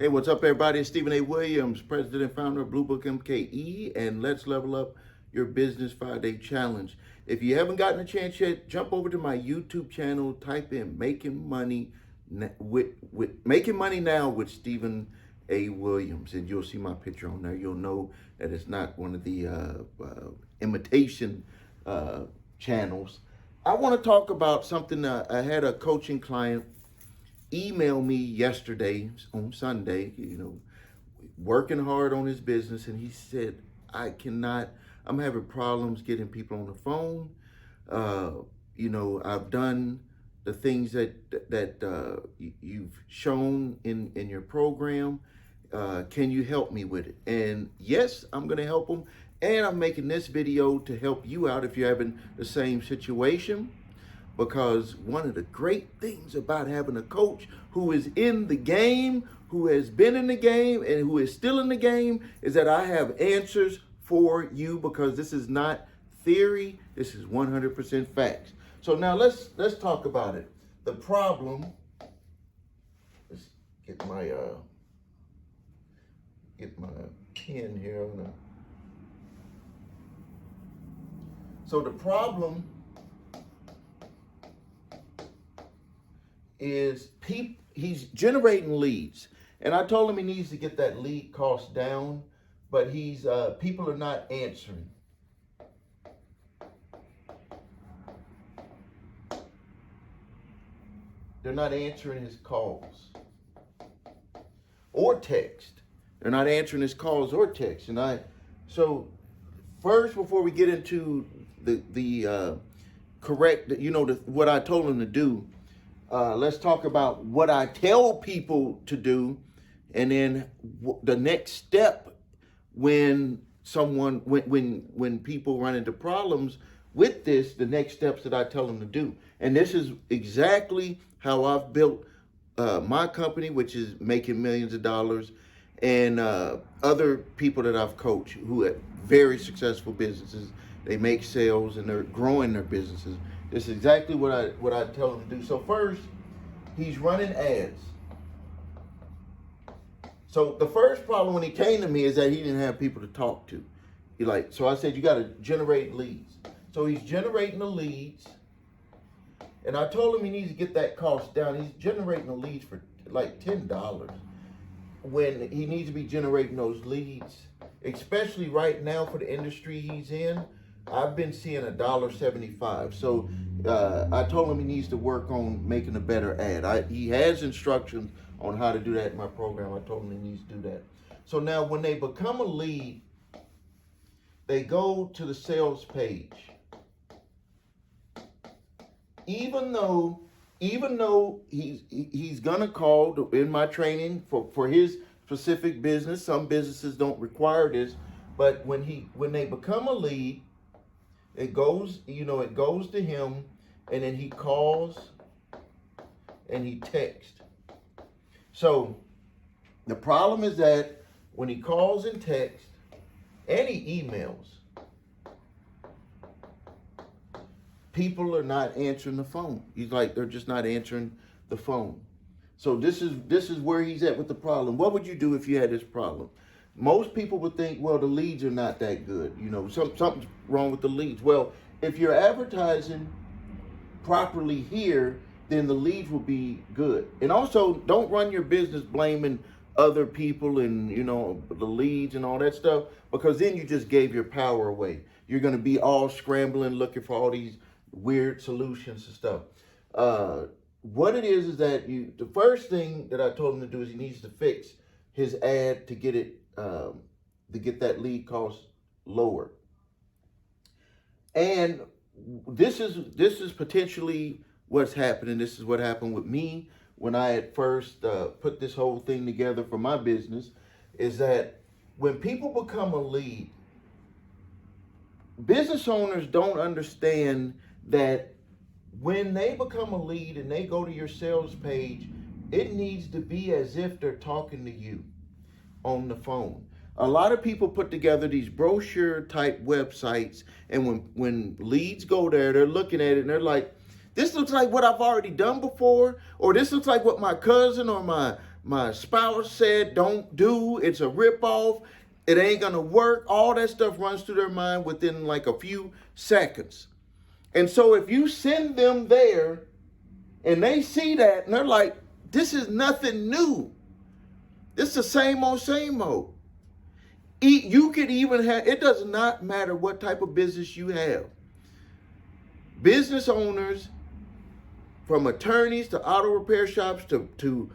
Hey, what's up, everybody? It's Stephen A. Williams, president and founder of Blue Book MKE, and let's level up your business 5-day challenge. If you haven't gotten a chance yet, jump over to my YouTube channel, type in "Making Money Making Money Now" with Stephen A. Williams, and you'll see my picture on there. You'll know that it's not one of the imitation channels. I want to talk about something. I had a coaching client emailed me yesterday on Sunday, working hard on his business, and he said, I'm having problems getting people on the phone. I've done the things that you've shown in your program. Can you help me with it? And yes, I'm going to help him. And I'm making this video to help you out if you're having the same situation. Because one of the great things about having a coach who is in the game, who has been in the game, and who is still in the game is that I have answers for you, because this is not theory, this is 100% facts. So now let's talk about it. The problem, let's get my pen here. So the problem is he's generating leads, and I told him he needs to get that lead cost down, but people are not answering. They're not answering his calls or text. They're not answering his calls or text. So first, before we get into the correct, what I told him to do, let's talk about what I tell people to do, and then the next step when people run into problems with this, the next steps that I tell them to do. And this is exactly how I've built my company, which is making millions of dollars, and other people that I've coached who have very successful businesses. They make sales and they're growing their businesses. This is exactly what I tell him to do. So first, he's running ads. So the first problem when he came to me is that he didn't have people to talk to. So I said, you got to generate leads. So he's generating the leads, and I told him he needs to get that cost down. He's generating the leads for like $10 when he needs to be generating those leads, especially right now for the industry he's in. I've been seeing $1.75. So I told him he needs to work on making a better ad. He has instructions on how to do that in my program. I told him he needs to do that. So now when they become a lead, they go to the sales page. Even though he's gonna call in my training for his specific business, some businesses don't require this, but when they become a lead, it goes to him, and then he calls and he texts. So the problem is that when he calls and texts and he emails, people are not answering the phone. They're just not answering the phone. So this is where he's at with the problem. What would you do if you had this problem? Most people would think, well, the leads are not that good. Something's wrong with the leads. Well, if you're advertising properly here, then the leads will be good. And also, don't run your business blaming other people and, the leads and all that stuff, because then you just gave your power away. You're going to be all scrambling, looking for all these weird solutions and stuff. What it is that the first thing that I told him to do is he needs to fix his ad to get it, to get that lead cost lower. And this is potentially what's happening. This is what happened with me when I at first put this whole thing together for my business, is that when people become a lead, business owners don't understand that when they become a lead and they go to your sales page, it needs to be as if they're talking to you on the phone. A lot of people put together these brochure type websites, and when leads go there, they're looking at it and they're like, this looks like what I've already done before, or this looks like what my cousin or my my spouse said don't do, it's a ripoff, it ain't gonna work. All that stuff runs through their mind within like a few seconds. And so if you send them there and they see that and they're like, this is nothing new. This is the same old, same old. You could even have, it does not matter what type of business you have. Business owners, from attorneys to auto repair shops to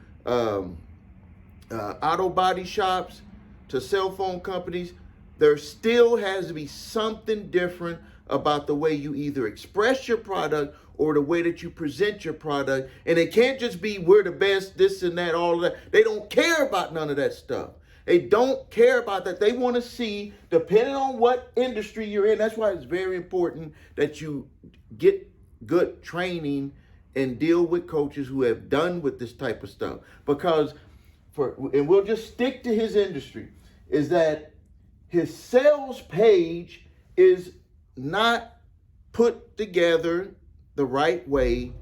auto body shops to cell phone companies, there still has to be something different about the way you either express your product or the way that you present your product. And it can't just be we're the best, this and that, all of that. They don't care about none of that stuff. They don't care about that. They want to see, depending on what industry you're in, that's why it's very important that you get good training and deal with coaches who have done with this type of stuff. Because, and we'll just stick to his industry, is that his sales page is not put together the right way.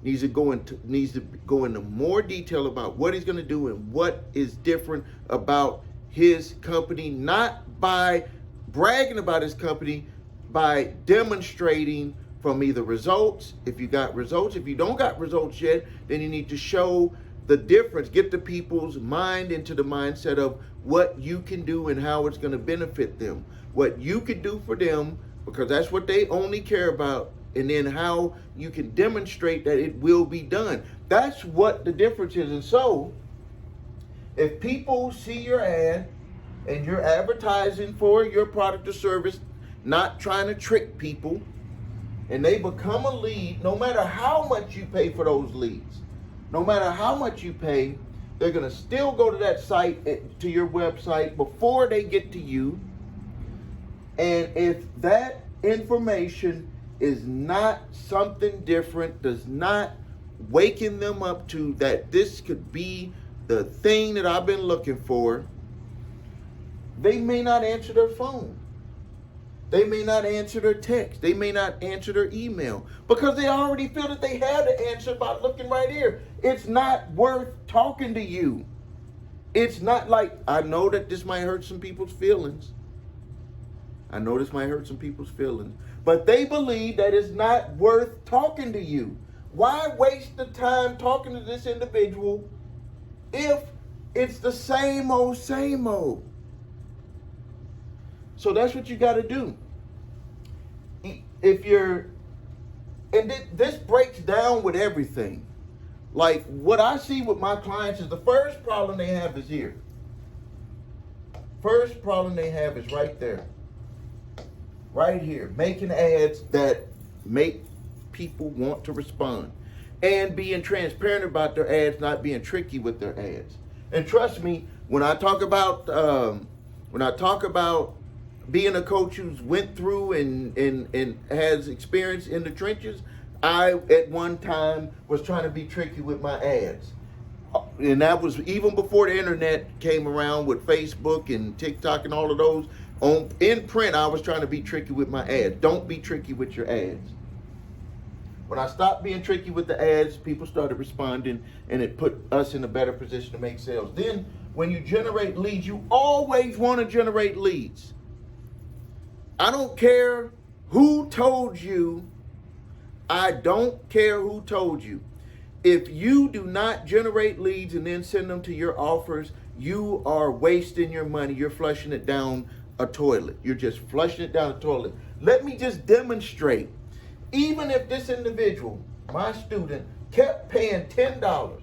Needs to go into more detail about what he's going to do and what is different about his company, not by bragging about his company, by demonstrating from either results, if you got results. If you don't got results yet, then you need to show the difference, get the people's mind into the mindset of what you can do and how it's going to benefit them, what you can do for them, because that's what they only care about, and then how you can demonstrate that it will be done. That's what the difference is. And so, if people see your ad and you're advertising for your product or service, not trying to trick people, and they become a lead, no matter how much you pay for those leads, no matter how much you pay, they're going to still go to that site, to your website, before they get to you. And if that information is not something different, does not waken them up to that this could be the thing that I've been looking for, they may not answer their phone. They may not answer their text. They may not answer their email because they already feel that they have the answer by looking right here. It's not worth talking to you. It's not like, I know that this might hurt some people's feelings. But they believe that it's not worth talking to you. Why waste the time talking to this individual if it's the same old, same old? So that's what you got to do. If you're, and this breaks down with everything. Like what I see with my clients is the first problem they have is here. First problem they have is right there. Right here. Making ads that make people want to respond. And being transparent about their ads, not being tricky with their ads. And trust me, when I talk about being a coach who's went through and has experience in the trenches, I at one time was trying to be tricky with my ads. And that was even before the internet came around with Facebook and TikTok and all of those. In print, I was trying to be tricky with my ads. Don't be tricky with your ads. When I stopped being tricky with the ads, people started responding, and it put us in a better position to make sales. Then, when you generate leads, you always want to generate leads. I don't care who told you. I don't care who told you. If you do not generate leads and then send them to your offers, you are wasting your money. You're flushing it down a toilet. You're just flushing it down a toilet. Let me just demonstrate. Even if this individual, my student, kept paying $10,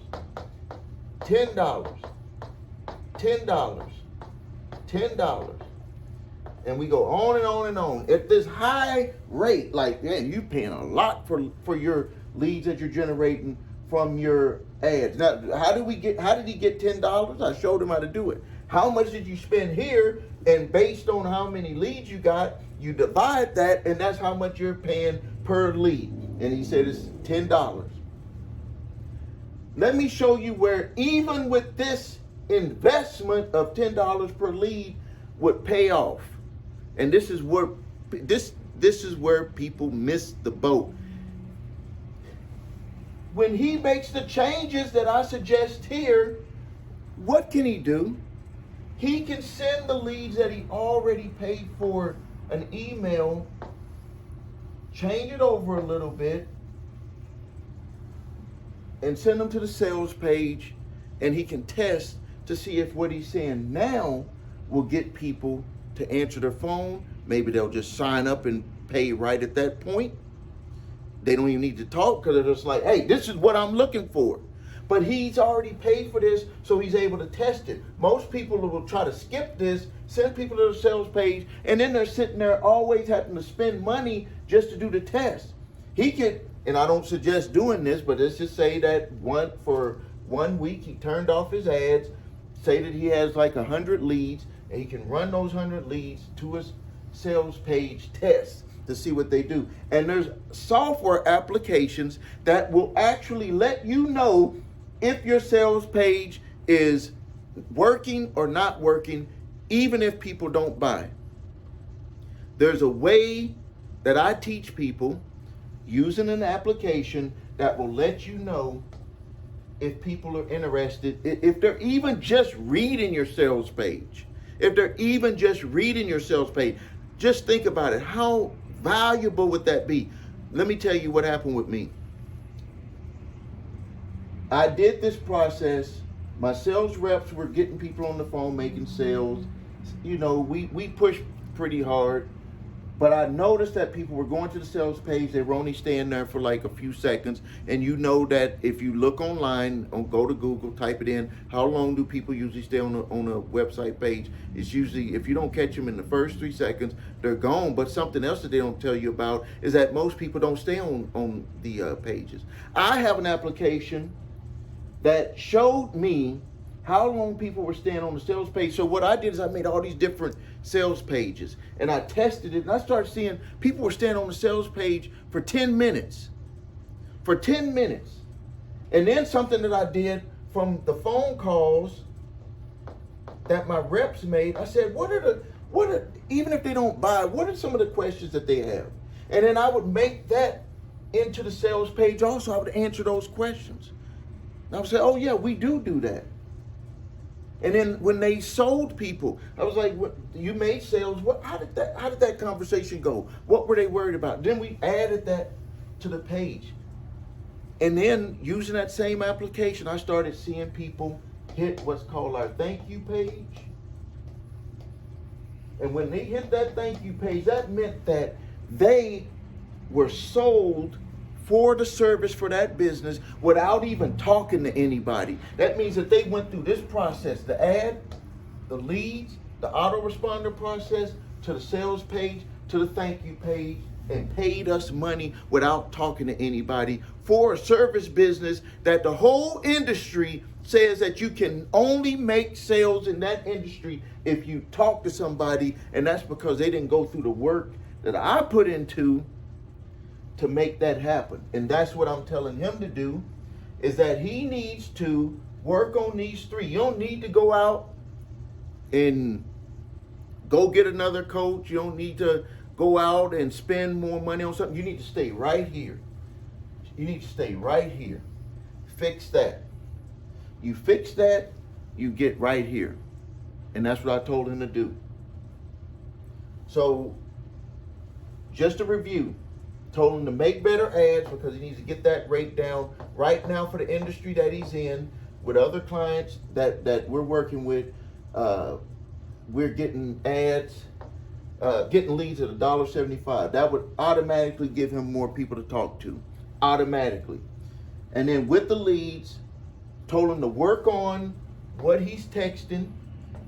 and we go on and on and on. At this high rate, like, man, you're paying a lot for your leads that you're generating from your ads. Now, how did he get $10? I showed him how to do it. How much did you spend here? And based on how many leads you got, you divide that, and that's how much you're paying per lead. And he said it's $10. Let me show you where even with this investment of $10 per lead would pay off. And this is where people miss the boat. when he makes the changes that I suggest here, what can he do? He can send the leads that he already paid for an email, change it over a little bit, and send them to the sales page, and he can test to see if what he's saying now will get people to answer their phone. Maybe they'll just sign up and pay right at that point. They don't even need to talk because they're just like, hey, this is what I'm looking for. But he's already paid for this, so he's able to test it. Most people will try to skip this, send people to the sales page, and then they're sitting there always having to spend money just to do the test. He could, and I don't suggest doing this, but let's just say that for 1 week he turned off his ads, say that he has like 100 leads, and he can run those 100 leads to his sales page test to see what they do. And there's software applications that will actually let you know if your sales page is working or not working, even if people don't buy. There's a way that I teach people using an application that will let you know if people are interested, if they're even just reading your sales page. If they're even just reading your sales page, just think about it. How valuable would that be? Let me tell you what happened with me. I did this process. My sales reps were getting people on the phone, making sales. You know, we pushed pretty hard. But I noticed that people were going to the sales page. They were only staying there for like a few seconds. And you know that if you look online, go to Google, type it in, how long do people usually stay on a website page? It's usually, if you don't catch them in the first 3 seconds, they're gone. But something else that they don't tell you about is that most people don't stay on the pages. I have an application that showed me how long people were staying on the sales page. So what I did is I made all these different sales pages and I tested it, and I started seeing people were staying on the sales page for 10 minutes. For 10 minutes. And then something that I did from the phone calls that my reps made, I said, even if they don't buy, what are some of the questions that they have? And then I would make that into the sales page also. I would answer those questions. And I would say, oh yeah, we do that. And then when they sold people, I was like, what, you made sales. How did that conversation go? What were they worried about? Then we added that to the page. And then using that same application, I started seeing people hit what's called our thank you page. And when they hit that thank you page, that meant that they were sold for the service for that business without even talking to anybody. That means that they went through this process, the ad, the leads, the autoresponder process, to the sales page, to the thank you page, and paid us money without talking to anybody for a service business that the whole industry says that you can only make sales in that industry if you talk to somebody, and that's because they didn't go through the work that I put into to make that happen. And that's what I'm telling him to do, is that he needs to work on these 3. You don't need to go out and go get another coach. You don't need to go out and spend more money on something. You need to stay right here. You need to stay right here. Fix that. You fix that, you get right here. And that's what I told him to do. So, just a review. Told him to make better ads because he needs to get that rate down. Right now, for the industry that he's in, with other clients that we're working with, we're getting ads, getting leads at $1.75. That would automatically give him more people to talk to, automatically. And then with the leads, told him to work on what he's texting,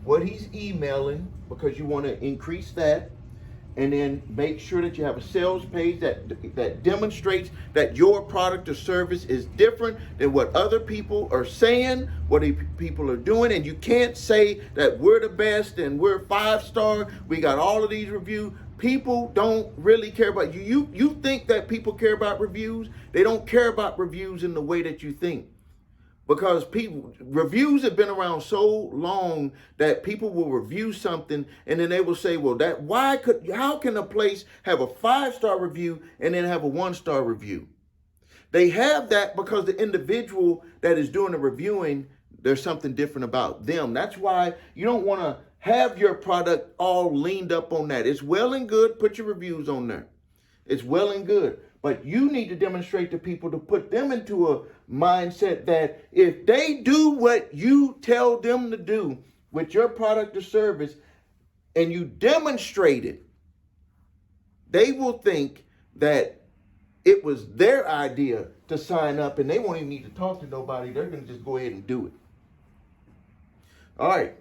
what he's emailing, because you want to increase that. And then make sure that you have a sales page that demonstrates that your product or service is different than what other people are saying, what people are doing. And you can't say that we're the best and we're 5-star. We got all of these reviews. People don't really care about you. You think that people care about reviews. They don't care about reviews in the way that you think. Because reviews have been around so long that people will review something and then they will say, well, how can a place have a 5-star review and then have a 1-star review? They have that because the individual that is doing the reviewing, there's something different about them. That's why you don't want to have your product all leaned up on that. It's well and good, put your reviews on there. It's well and good. But you need to demonstrate to people to put them into a mindset that if they do what you tell them to do with your product or service and you demonstrate it, they will think that it was their idea to sign up and they won't even need to talk to nobody. They're going to just go ahead and do it. All right.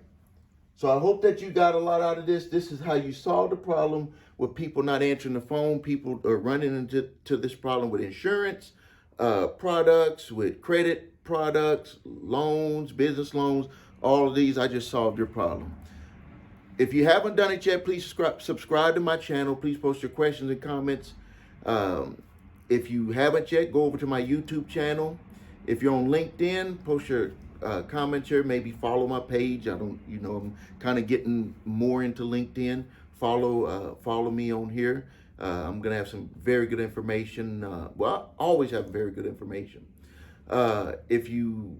So I hope that you got a lot out of this. This is how you solve the problem with people not answering the phone. People are running into this problem with insurance products, with credit products, loans, business loans, all of these. I just solved your problem. If you haven't done it yet, please subscribe to my channel. Please post your questions and comments. If you haven't yet, go over to my YouTube channel. If you're on LinkedIn, post your comments here. Maybe follow my page. I'm kind of getting more into LinkedIn. Follow me on here. I'm gonna have some very good information. Well, I always have very good information. If you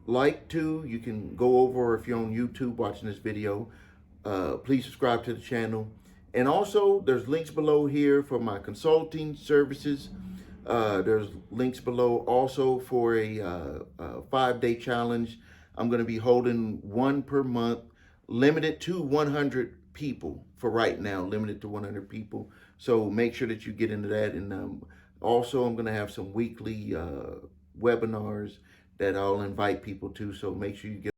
like to, you can go over, if you're on YouTube watching this video, please subscribe to the channel. And also, there's links below here for my consulting services. There's links below also for a 5-day challenge. I'm going to be holding one per month, limited to 100 people for right now, limited to 100 people. So make sure that you get into that. And also, I'm going to have some weekly webinars that I'll invite people to. So make sure you get